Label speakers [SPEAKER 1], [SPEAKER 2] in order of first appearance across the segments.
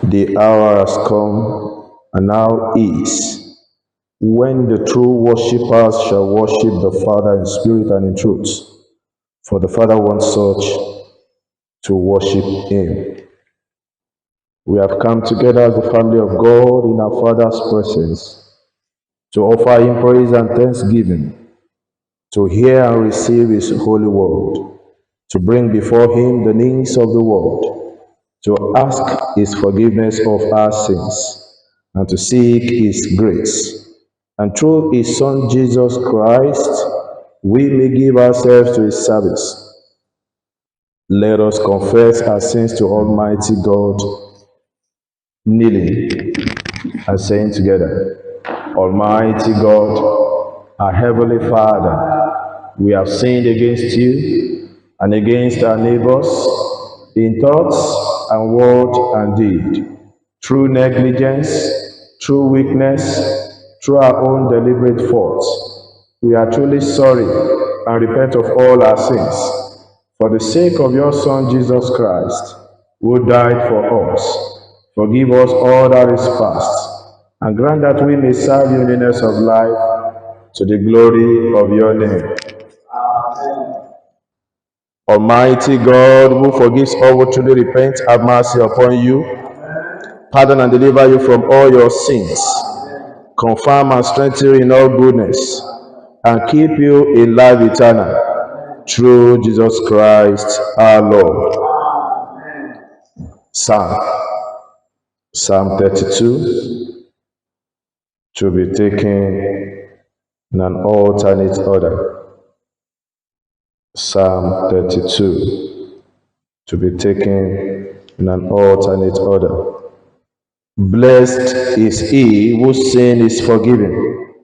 [SPEAKER 1] The hour has come, and now is, when the true worshippers shall worship the Father in spirit and in truth. For the Father wants such to worship him. We have come together as the family of God in our Father's presence to offer him praise and thanksgiving, to hear and receive his holy word, to bring before him the needs of the world, to ask his forgiveness of our sins, and to seek his grace. And through his Son Jesus Christ, we may give ourselves to his service. Let us confess our sins to Almighty God, kneeling and saying together, Almighty God, our Heavenly Father, we have sinned against you and against our neighbors in thoughts and word and deed, through negligence, through weakness, through our own deliberate faults. We are truly sorry and repent of all our sins. For the sake of your Son, Jesus Christ, who died for us, forgive us all that is past, and grant that we may serve you in newness of life, to the glory of your name. Amen. Almighty God, who forgives all who truly repent, have mercy upon you, pardon and deliver you from all your sins, confirm and strengthen you in all goodness, and keep you in life eternal, through Jesus Christ our Lord. Psalm 32 to be taken in an alternate order. Psalm 32 to be taken in an alternate order. Blessed is he whose sin is forgiven,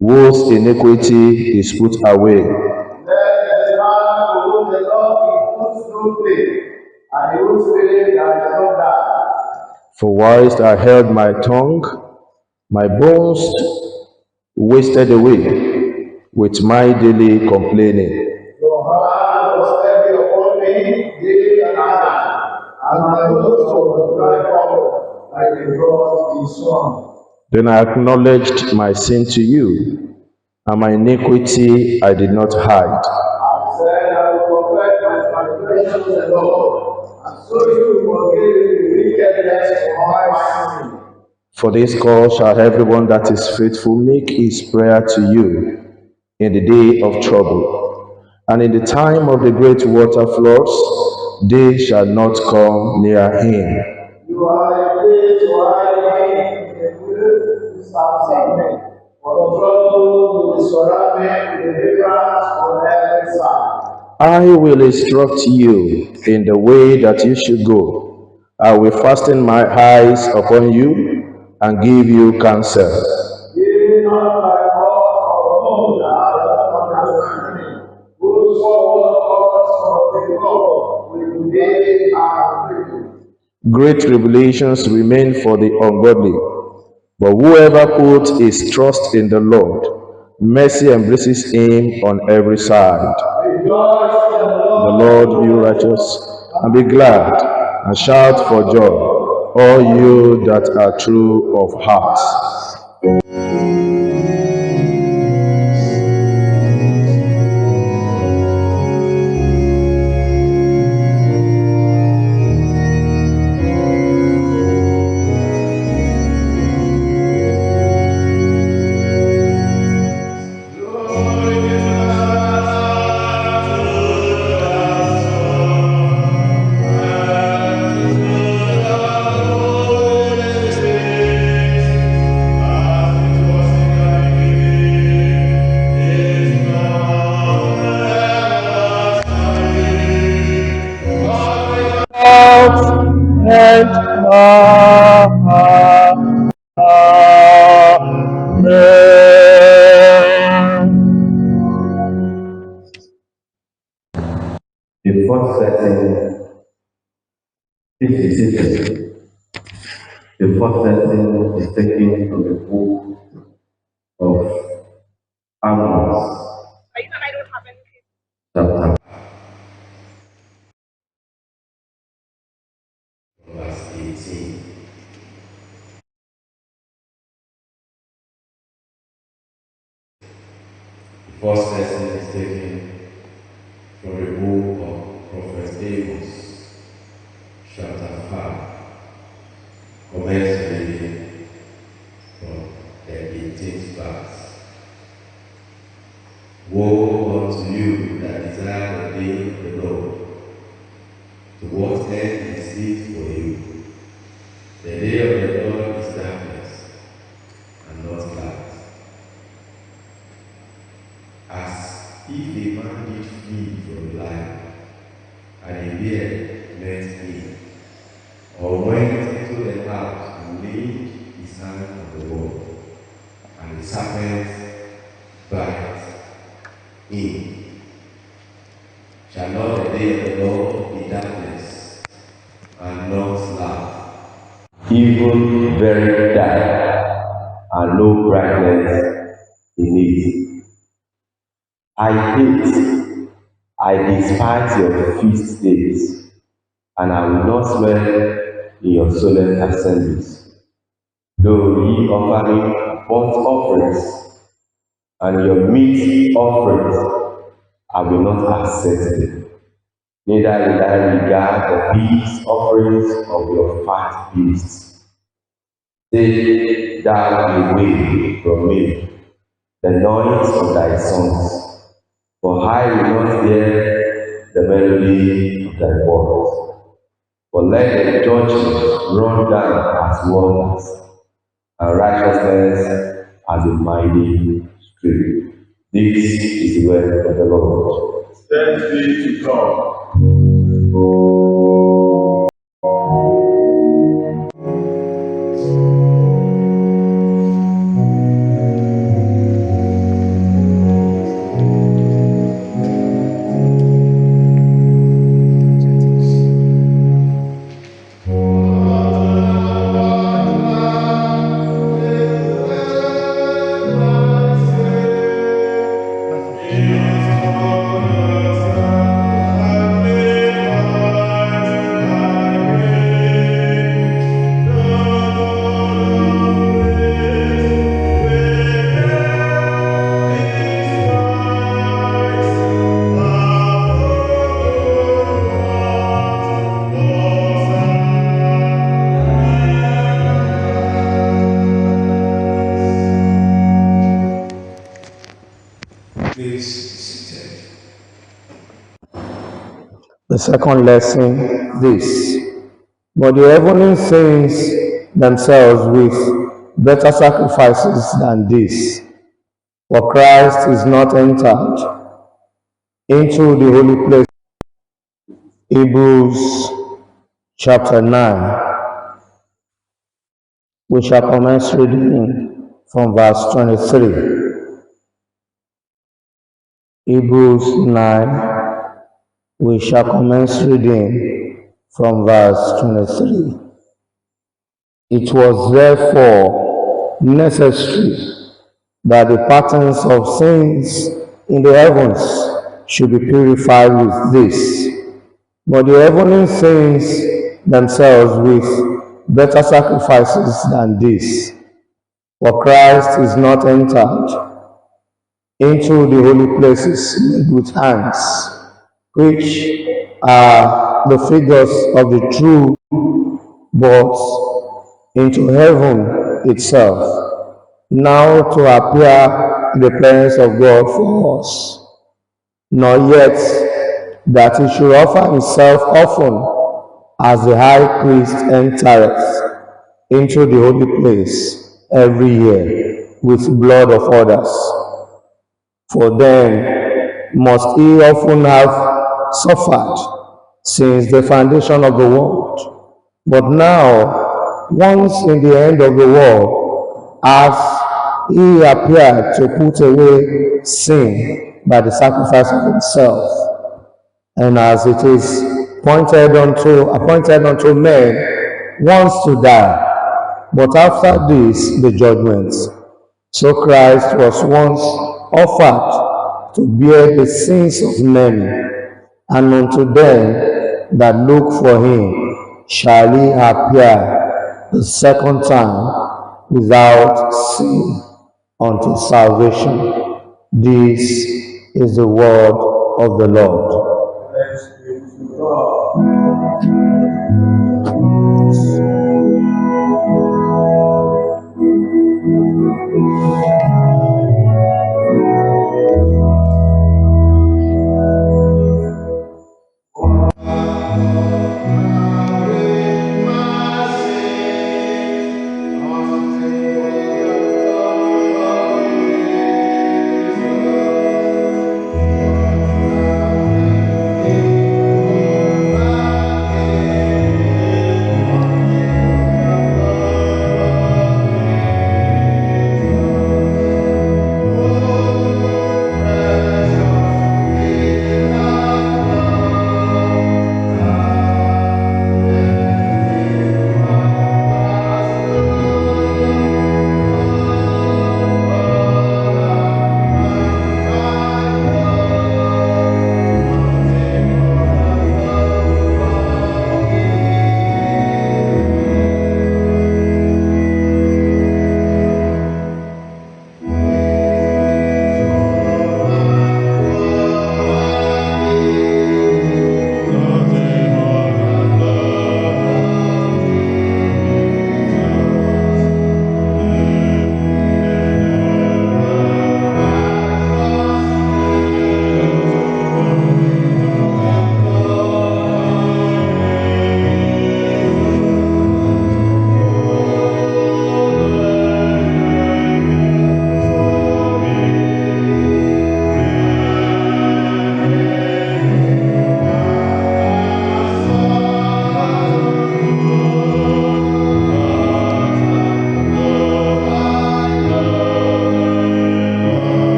[SPEAKER 1] whose iniquity is put away. Blessed is the man to whom the Lord puts no faith, and whose spirit there is no doubt. For whilst I held my tongue, my bones wasted away with my daily complaining. Your hand was heavy upon me day and night, and my bones were dried up like a drought in summer. Then I acknowledged my sin to you, and my iniquity I did not hide. I said, I will confess my transgressions to the Lord, and so you forgive the wickedness of my sin. For this cause shall everyone that is faithful make his prayer to you in the day of trouble. And in the time of the great water floods, they shall not come near him. You are a place to hide me in the wilderness of for the trouble will surround me with deliverance on every side. I will instruct you in the way that you should go. I will fasten my eyes upon you and give you counsel. Give not thy thoughts of understanding, whose forward thoughts of the Lord will be and Great tribulations remain for the ungodly, but whoever puts his trust in the Lord, mercy embraces him on every side. The Lord, you righteous, and be glad, and shout for joy, all you that are true of heart. The first setting is the first setting is taken from the book of Amos, chapter verse 18.
[SPEAKER 2] First lesson is taken from the book of Prophet Amos, chapter 5, commence reading from the 18th verse. Woe unto you that desire the day of the Lord! To what end is it for you? The day of the Lord is darkness and not light. As if a man did flee from life, and a bear met him, or went into the house and laid his hand on the wall, and the serpent bite him. Shall not the day of the Lord be darkness and not light? Even very dark, and no brightness in it. I despise your feast days, and I will not swear in your solemn assemblies. Though ye offer me burnt offerings, and your meat offerings, I will not accept them. Neither will I regard the peace offerings of your fat beasts. Take thou away from me the noise of thy songs, for I will not hear the melody of thy voice. For let the judgment run down as waters, and righteousness as a mighty stream. This is the word of the Lord. Thanks be to God.
[SPEAKER 1] The second lesson, this. But the heavenly saints themselves with better sacrifices than this. For Christ is not entered into the holy place. Hebrews chapter 9. We shall commence reading from verse 23. Hebrews 9. We shall commence reading from verse 23. It was therefore necessary that the patterns of sins in the heavens should be purified with this, but the heavenly saints themselves with better sacrifices than this. For Christ is not entered into the holy places made with hands, which are the figures of the true, but into heaven itself, now to appear in the presence of God for us. Nor yet that he should offer himself often, as the high priest entereth into the holy place every year with blood of others. For then must he often have suffered since the foundation of the world. But now, once in the end of the world, has he appeared to put away sin by the sacrifice of himself. And as it is appointed unto men once to die, but after this the judgment. So Christ was once offered to bear the sins of many, and unto them that look for him shall he appear the second time without sin unto salvation. This is the word of the Lord.
[SPEAKER 3] Thanks be to God.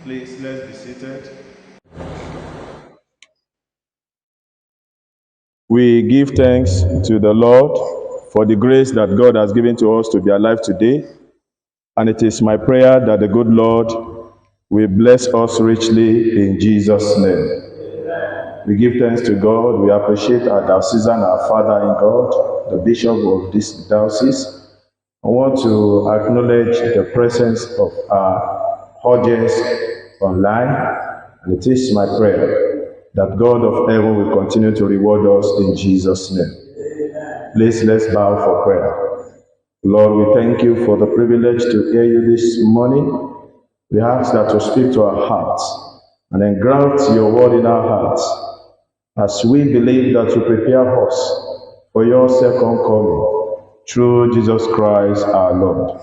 [SPEAKER 4] Please, let's be seated.
[SPEAKER 1] We give thanks to the Lord for the grace that God has given to us to be alive today. And it is my prayer that the good Lord will bless us richly in Jesus' name. We give thanks to God. We appreciate our diocesan, our Father in God, the Bishop of this diocese. I want to acknowledge the presence of our audience online. And it is my prayer that God of heaven will continue to reward us in Jesus' name. Please, let's bow for prayer. Lord, we thank you for the privilege to hear you this morning. We ask that you speak to our hearts and then grant your word in our hearts as we believe that you prepare us for your second coming through Jesus Christ our Lord.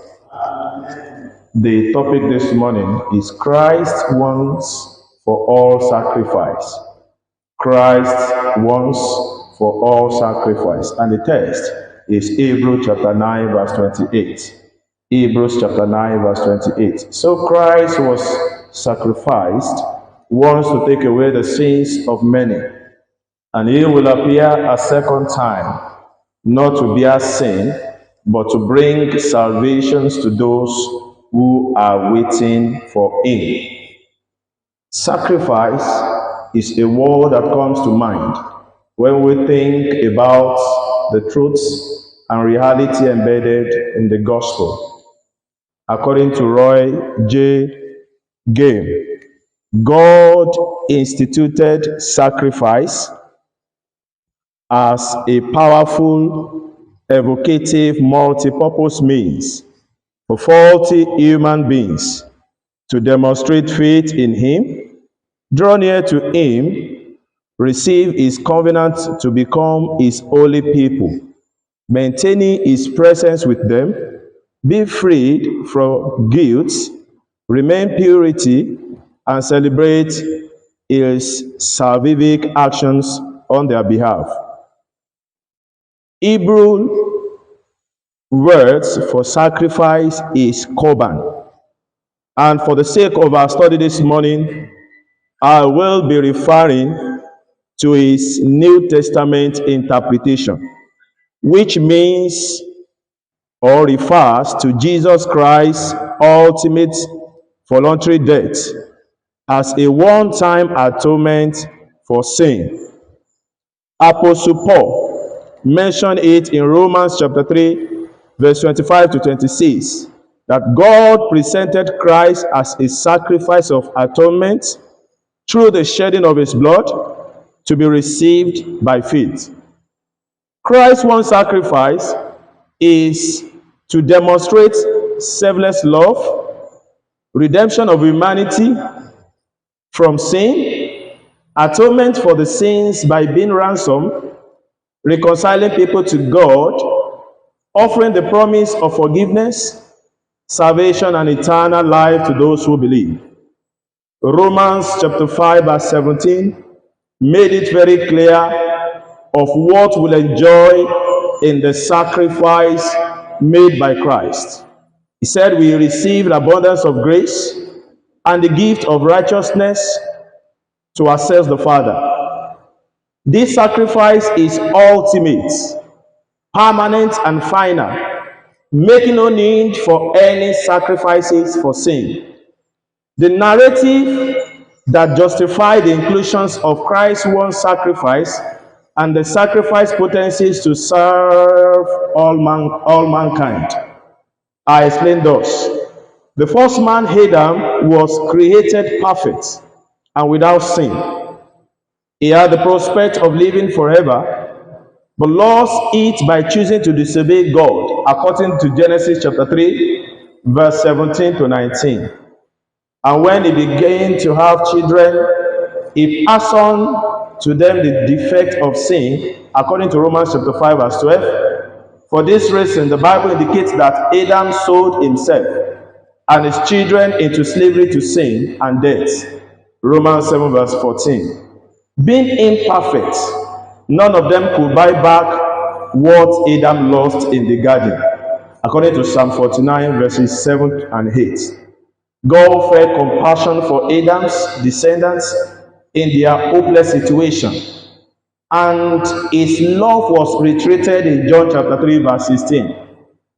[SPEAKER 1] The topic this morning is Christ once for all sacrifice. Christ once for all sacrifice. And the text is Hebrews chapter 9 verse 28. Hebrews chapter 9 verse 28. So Christ was sacrificed once to take away the sins of many, and he will appear a second time, not to bear sin, but to bring salvations to those who are waiting for him. Sacrifice is a word that comes to mind when we think about the truths and reality embedded in the gospel. According to Roy J. Game, God instituted sacrifice as a powerful, evocative, multi-purpose means for faulty human beings to demonstrate faith in Him, draw near to Him, receive His covenant to become His holy people, maintaining His presence with them, be freed from guilt, remain purity, and celebrate His salvific actions on their behalf. Hebrew words for sacrifice is korban. And for the sake of our study this morning, I will be referring to his New Testament interpretation, which means or refers to Jesus Christ's ultimate voluntary death as a one-time atonement for sin. Apostle Paul mentioned it in Romans chapter 3, verse 25 to 26, that God presented Christ as a sacrifice of atonement through the shedding of his blood to be received by faith. Christ's one sacrifice is to demonstrate selfless love, redemption of humanity from sin, atonement for the sins by being ransomed, reconciling people to God, offering the promise of forgiveness, salvation, and eternal life to those who believe. Romans chapter 5 verse 17 made it very clear of what we'll enjoy in the sacrifice made by Christ. He said we received abundance of grace and the gift of righteousness to access the Father. This sacrifice is ultimate, permanent, and final, making no need for any sacrifices for sin. The narrative that justified the inclusions of Christ's one sacrifice and the sacrifice potencies to serve all mankind are explained thus. The first man, Adam, was created perfect and without sin. He had the prospect of living forever, but lost it by choosing to disobey God, according to Genesis chapter 3, verse 17 to 19. And when he began to have children, he passed on to them the defect of sin, according to Romans chapter 5, verse 12. For this reason, the Bible indicates that Adam sold himself and his children into slavery to sin and death. Romans 7, verse 14. Being imperfect, none of them could buy back what Adam lost in the garden, according to Psalm 49, verses 7 and 8. God felt compassion for Adam's descendants in their hopeless situation, and his love was reiterated in John chapter 3, verse 16.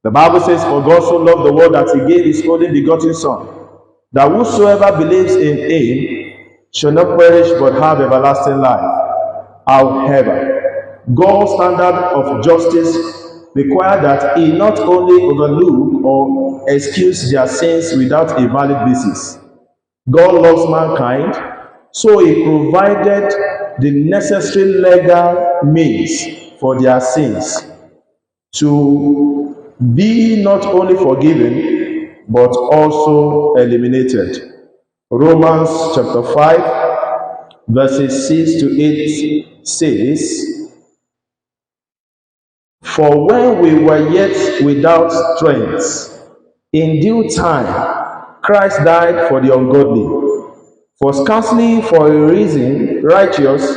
[SPEAKER 1] The Bible says, for God so loved the world that he gave his only begotten Son, that whosoever believes in him shall not perish but have everlasting life. However, God's standard of justice required that he not only overlook or excuse their sins without a valid basis. God loves mankind, so he provided the necessary legal means for their sins to be not only forgiven but also eliminated. Romans chapter 5 verses 6 to 8 says, for when we were yet without strength, in due time Christ died for the ungodly. For scarcely for a reason righteous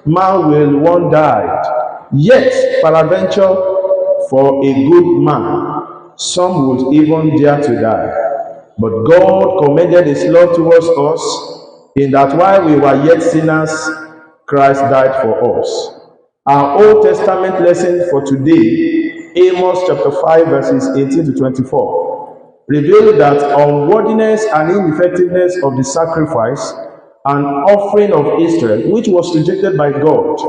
[SPEAKER 1] man will one die, yet peradventure for a good man some would even dare to die. But God commended his love towards us, in that while we were yet sinners, Christ died for us. Our Old Testament lesson for today, Amos chapter 5, verses 18 to 24, revealed that unworthiness and ineffectiveness of the sacrifice and offering of Israel, which was rejected by God,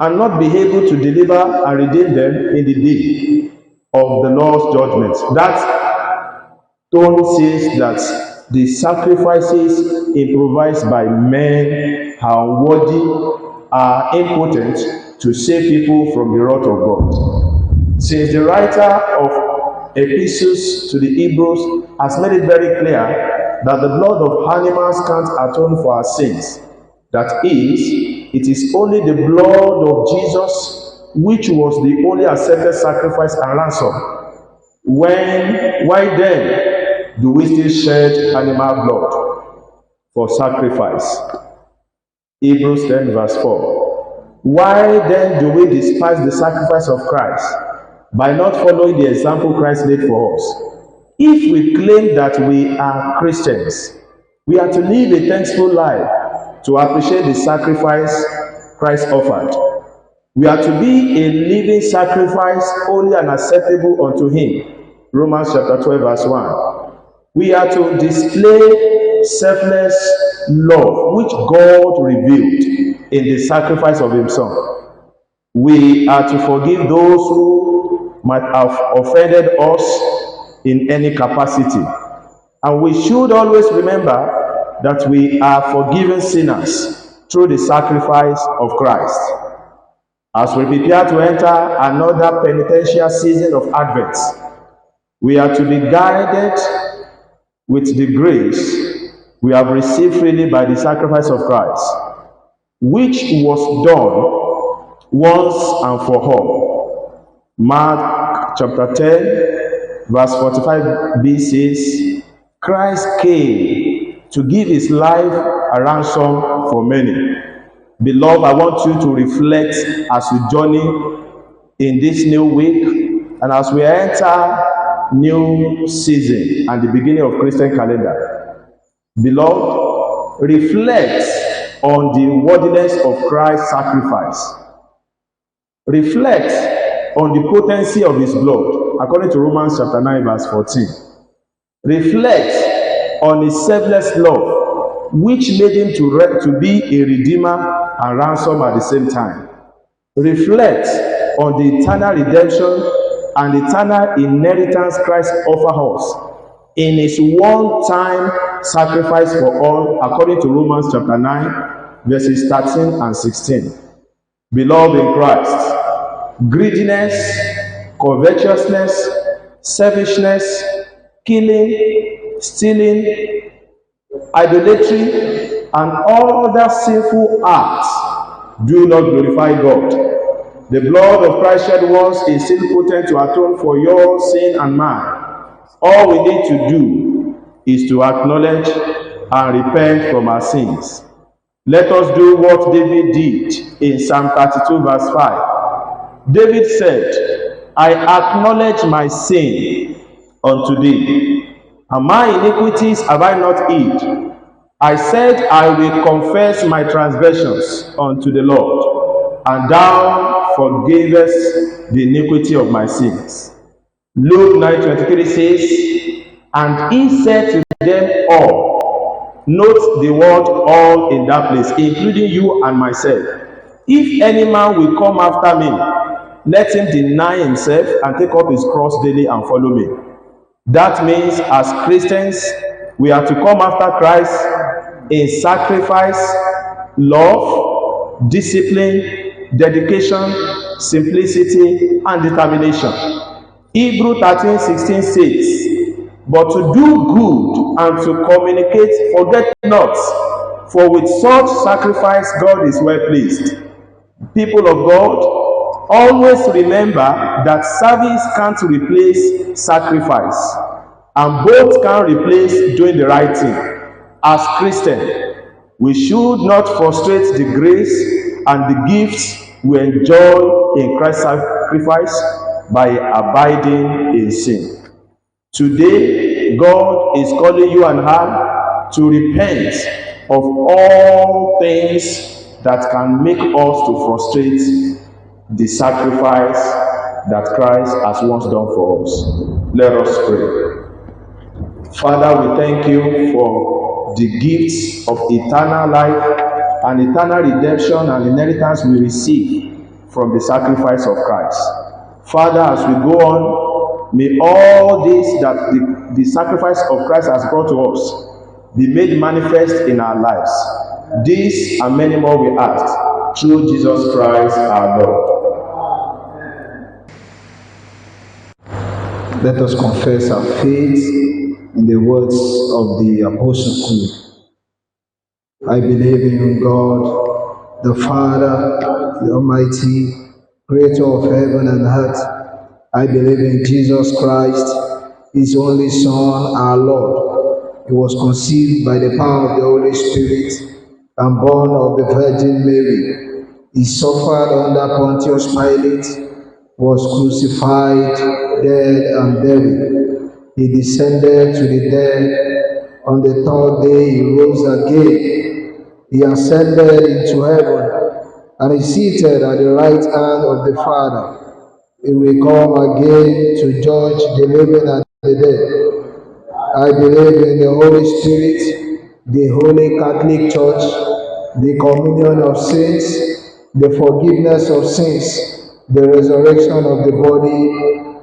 [SPEAKER 1] and not be able to deliver and redeem them in the day of the Lord's judgment. That Tone says that the sacrifices improvised by men are unworthy, are impotent to save people from the wrath of God. Since the writer of epistles to the Hebrews has made it very clear that the blood of animals can't atone for our sins. That is, it is only the blood of Jesus which was the only accepted sacrifice and ransom. Why then do we still shed animal blood for sacrifice? Hebrews 10 verse 4. Why then do we despise the sacrifice of Christ by not following the example Christ made for us? If we claim that we are Christians, we are to live a thankful life to appreciate the sacrifice Christ offered. We are to be a living sacrifice, holy and acceptable unto him. Romans chapter 12 verse 1. We are to display selfless love which God revealed in the sacrifice of himself. We are to forgive those who might have offended us in any capacity. And we should always remember that we are forgiven sinners through the sacrifice of Christ. As we prepare to enter another penitential season of Advent, we are to be guided with the grace we have received freely by the sacrifice of Christ, which was done once and for all. Mark chapter 10, verse 45b says, Christ came to give his life a ransom for many. Beloved, I want you to reflect as you journey in this new week and as we enter new season and the beginning of Christian calendar. Beloved, reflect on the worthiness of Christ's sacrifice. Reflect on the potency of his blood, according to Romans chapter 9, verse 14. Reflect on his selfless love, which made him to be a redeemer and ransom at the same time. Reflect on the eternal redemption and eternal inheritance Christ offers us in his one-time sacrifice for all, according to Romans chapter 9, verses 13 and 16. Beloved in Christ, greediness, covetousness, selfishness, killing, stealing, idolatry, and all other sinful acts do not glorify God. The blood of Christ shed once is still potent to atone for your sin and mine. All we need to do is to acknowledge and repent from our sins. Let us do what David did in Psalm 32 verse 5. David said, I acknowledge my sin unto thee, and my iniquities have I not hid. I said, I will confess my transgressions unto the Lord, and thou forgavest the iniquity of my sins. Luke 9:23 says, and he said to them all, note the word all in that place, including you and myself. If any man will come after me, let him deny himself and take up his cross daily and follow me. That means as Christians, we are to come after Christ in sacrifice, love, discipline, dedication, simplicity, and determination. Hebrews 13:16 says, but to do good and to communicate, forget not, for with such sacrifice God is well pleased. People of God, always remember that service can't replace sacrifice, and both can replace doing the right thing. As Christians, we should not frustrate the grace and the gifts we enjoy in Christ's sacrifice by abiding in sin. Today, God is calling you and I to repent of all things that can make us to frustrate the sacrifice that Christ has once done for us. Let us pray. Father, we thank you for the gifts of eternal life and eternal redemption and inheritance we receive from the sacrifice of Christ. Father, as we go on, may all this that the sacrifice of Christ has brought to us be made manifest in our lives. This and many more we ask through Jesus Christ our Lord.
[SPEAKER 3] Let us confess our faith in the words of the Apostle Creed. I believe in God, the Father, the Almighty, creator of heaven and earth. I believe in Jesus Christ, his only Son, our Lord. He was conceived by the power of the Holy Spirit and born of the Virgin Mary. He suffered under Pontius Pilate, was crucified, dead, and buried. He descended to the dead. On the third day he rose again. He ascended into heaven and is seated at the right hand of the Father. He will come again to judge the living and the dead. I believe in the Holy Spirit, the Holy Catholic Church, the communion of saints, the forgiveness of sins, the resurrection of the body,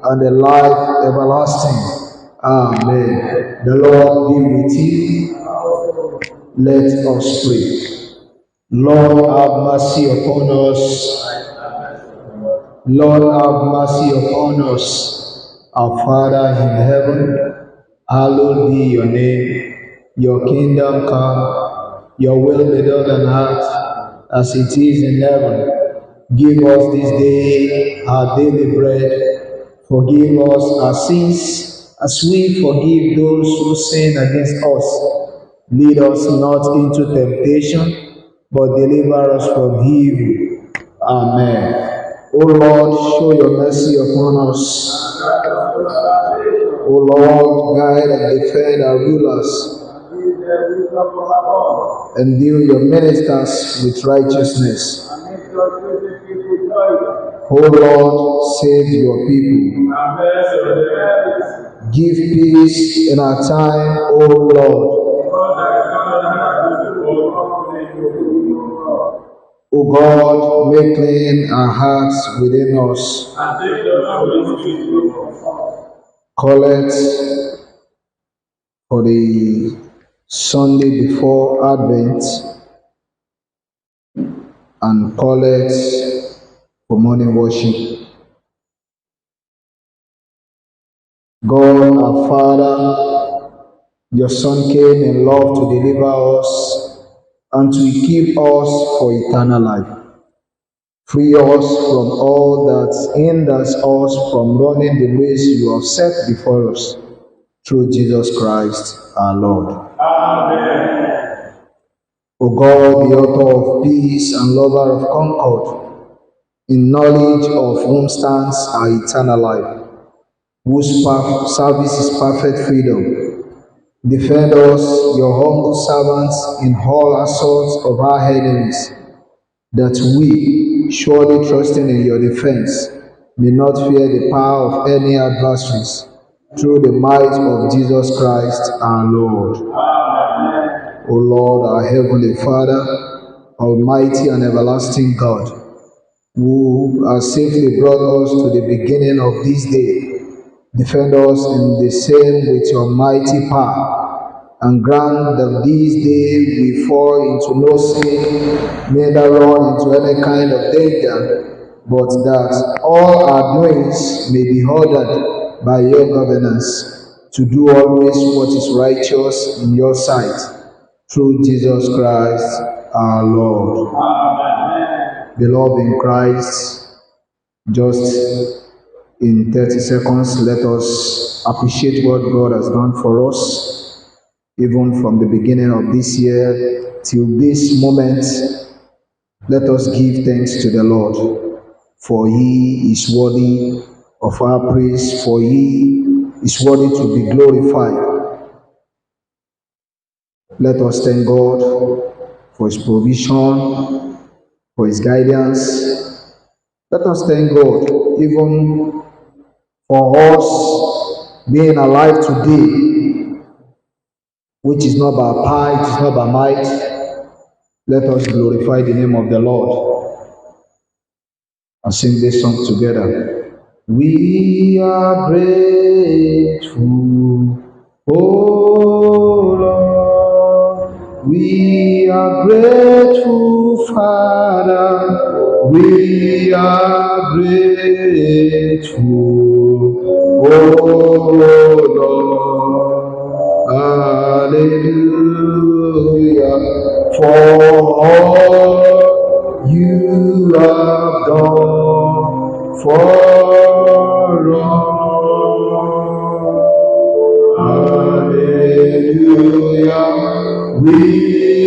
[SPEAKER 3] and the life everlasting. Amen. The Lord be with you. Let us pray. Lord, have mercy upon us. Lord, have mercy upon us. Our Father in heaven, hallowed be your name. Your kingdom come, your will be done on earth as it is in heaven. Give us this day our daily bread. Forgive us our sins as we forgive those who sin against us. Lead us not into temptation, but deliver us from evil. Amen. O Lord, show your mercy upon us. O Lord, guide and defend our rulers. Endue your ministers with righteousness. O Lord, save your people. Give peace in our time, O Lord. O God, make clean our hearts within us. Collect for the Sunday before Advent and collect for morning worship. God our Father, your Son came in love to deliver us and to equip us for eternal life. Free us from all that hinders us from running the race you have set before us. Through Jesus Christ our Lord. Amen. O God, the author of peace and lover of concord, in knowledge of whom stands our eternal life, whose service is perfect freedom, defend us, your humble servants, in all assaults of our enemies, that we, surely trusting in your defense, may not fear the power of any adversaries, through the might of Jesus Christ our Lord. Amen. O Lord, our heavenly Father, almighty and everlasting God, who has safely brought us to the beginning of this day, defend us in the same with your mighty power, and grant that this day we fall into no sin, neither run into any kind of danger, but that all our doings may be ordered by your governance, to do always what is righteous in your sight, through Jesus Christ our Lord. Amen. Beloved in Christ, just in 30 seconds, let us appreciate what God has done for us. Even from the beginning of this year till this moment, let us give thanks to the Lord, for he is worthy of our praise, for he is worthy to be glorified. Let us thank God for his provision, for his guidance. Let us thank God even for us being alive today, which is not by power, it is not by might. Let us glorify the name of the Lord and sing this song together. We are grateful, oh Lord. We are grateful, Father. We are grateful, oh Lord. Hallelujah. For all you have done for us. Hallelujah. We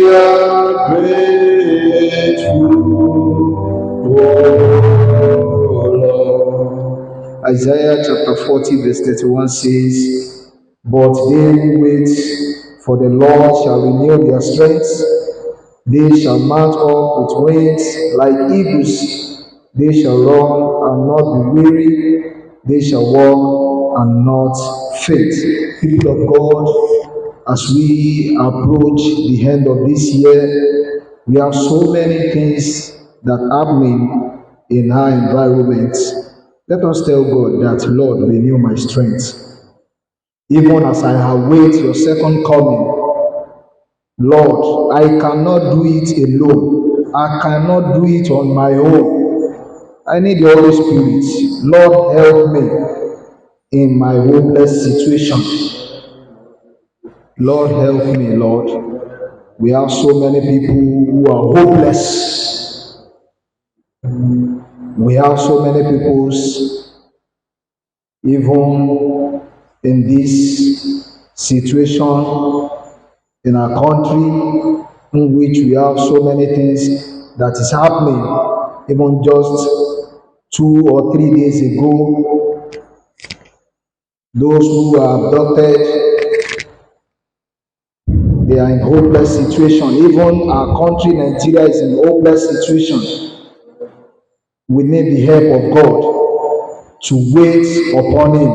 [SPEAKER 3] are grateful, oh Lord. Isaiah chapter 40 verse 31 says, but they who wait for the Lord shall renew their strength. They shall mount up with wings like eagles. They shall run and not be weary. They shall walk and not faint. People of God, as we approach the end of this year, We have so many things that are happening in our environment. Let us tell God that, Lord, renew my strength. Even as I await your second coming, Lord, I cannot do it alone. I cannot do it on my own. I need the Holy Spirit. Lord, help me in my hopeless situation. Lord, help me, Lord. We have so many people who are hopeless. We have so many people, even in this situation in our country, in which we have so many things that is happening. Even just 2 or 3 days ago, those who are abducted, they are in hopeless situation. Even our country, Nigeria, is in hopeless situation. We need the help of God to wait upon Him,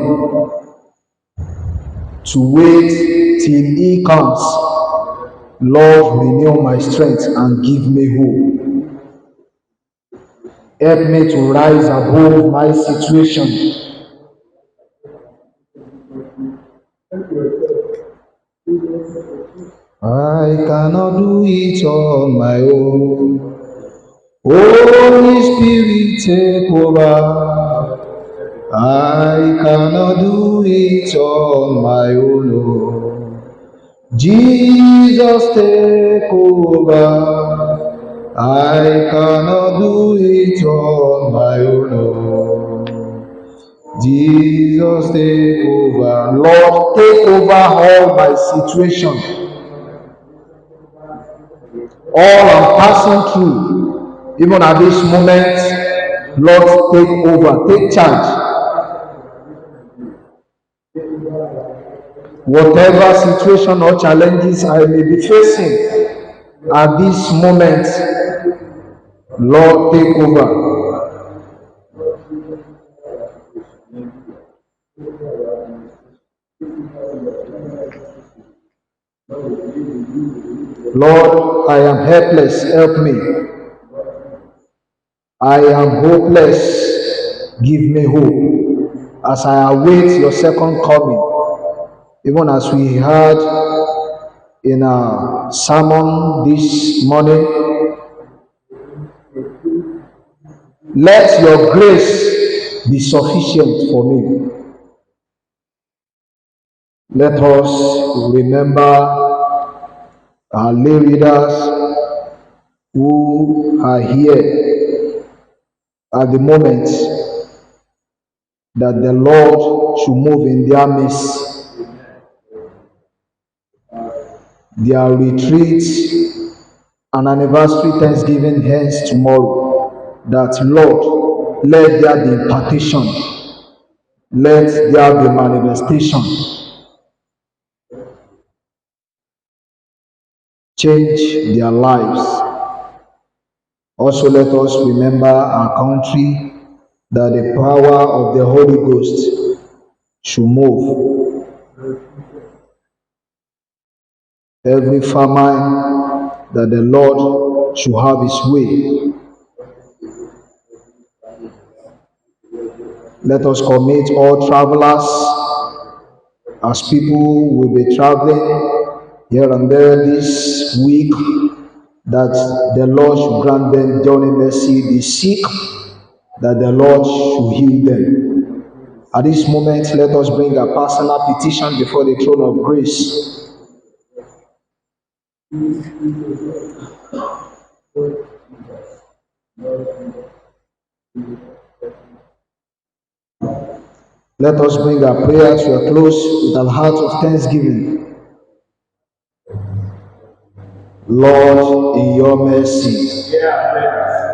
[SPEAKER 3] to wait till He comes. Lord, renew my strength and give me hope. Help me to rise above my situation. I cannot do it on my own. Holy Spirit, take over. I cannot do it on my own. Jesus, take over. I cannot do it on my own. Jesus, take over. Lord, take over all my situation, all I'm passing through, even at this moment. Lord, take over, take charge. Whatever situation or challenges I may be facing at this moment, Lord, take over. Lord, I am helpless, help me. I am hopeless, give me hope. As I await your second coming, even as we heard in our sermon this morning, let your grace be sufficient for me. Let us remember our lay readers who are here at the moment, that the Lord should move in their midst. Their retreat and anniversary Thanksgiving ends tomorrow. That, Lord, let there be impartation, let there be manifestation. Change their lives. Also, let us remember our country, that the power of the Holy Ghost should move. Every famine, that the Lord should have His way. Let us commit all travelers, as people will be traveling here and there this week, that the Lord should grant them journey mercy. The sick, that the Lord should heal them. At this moment, let us bring a personal petition before the throne of grace. Let us bring our prayer to a close with a heart of thanksgiving. Lord, in your mercy,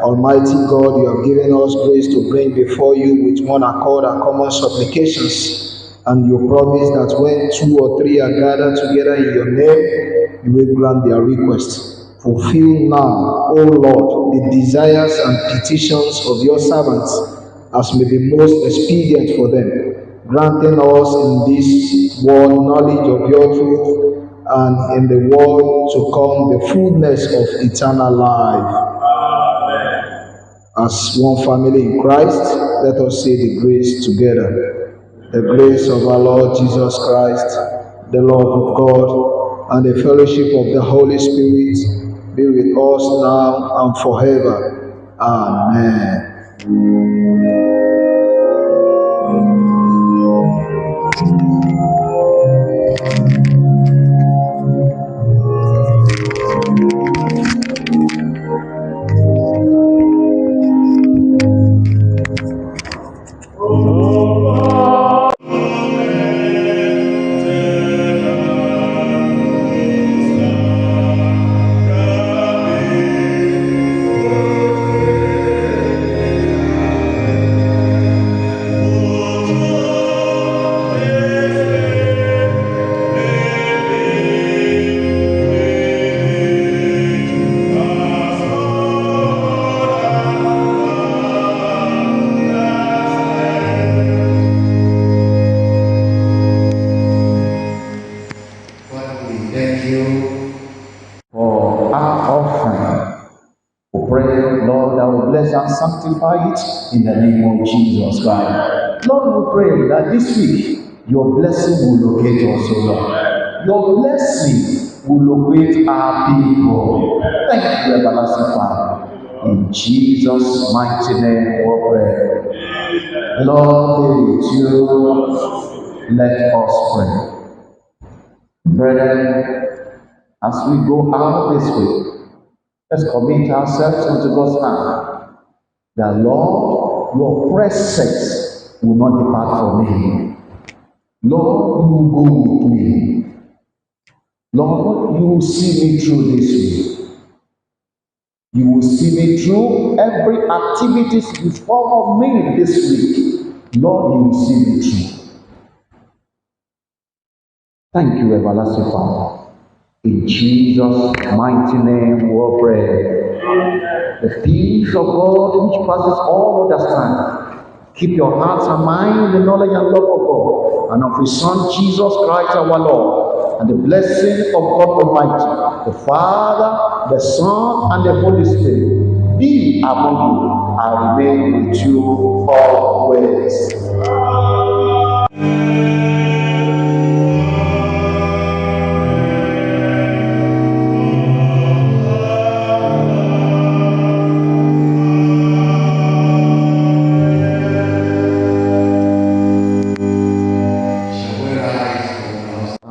[SPEAKER 3] Almighty God, you have given us grace to bring before you with one accord our common supplications. And you promise that when 2 or 3 are gathered together in your name, you will grant their request. Fulfill now, O Lord, the desires and petitions of your servants, as may be most expedient for them, granting us in this world knowledge of your truth, and in the world to come the fullness of eternal life. As one family in Christ, let us say the grace together. The grace of our Lord Jesus Christ, the love of God, and the fellowship of the Holy Spirit be with us now and forever. Amen.
[SPEAKER 5] Thank you for our offering. We pray, Lord, that will bless and sanctify it in the name of Jesus Christ. Lord, we pray that this week your blessing will locate us, O Lord. Your blessing will locate our people. Thank you, everlasting Father. In Jesus' mighty name we pray. Lord, be with you. Let us pray. Brethren, as we go out this week, let's commit ourselves into God's hand. The Lord, your presence will not depart from me. Lord, you will go with me. Lord, you will see me through this week. You will see me through every activities before me this week. Lord, you will see me through. Thank you, everlasting Father. In Jesus' mighty name we pray. The peace of God which passes all understanding. Keep your hearts and minds in the knowledge and love of God and of His Son Jesus Christ our Lord. And the blessing of God Almighty, the Father, the Son, and the Holy Spirit be among you and remain with you always.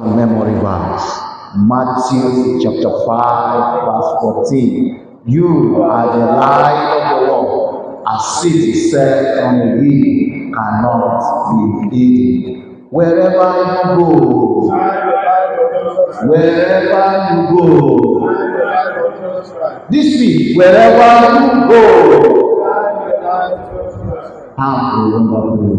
[SPEAKER 5] Memory verse, Matthew chapter 5, verse 14. You are the light of the world. A city set on a hill cannot be hidden. Wherever you go, this week, wherever you go, have a wonderful day.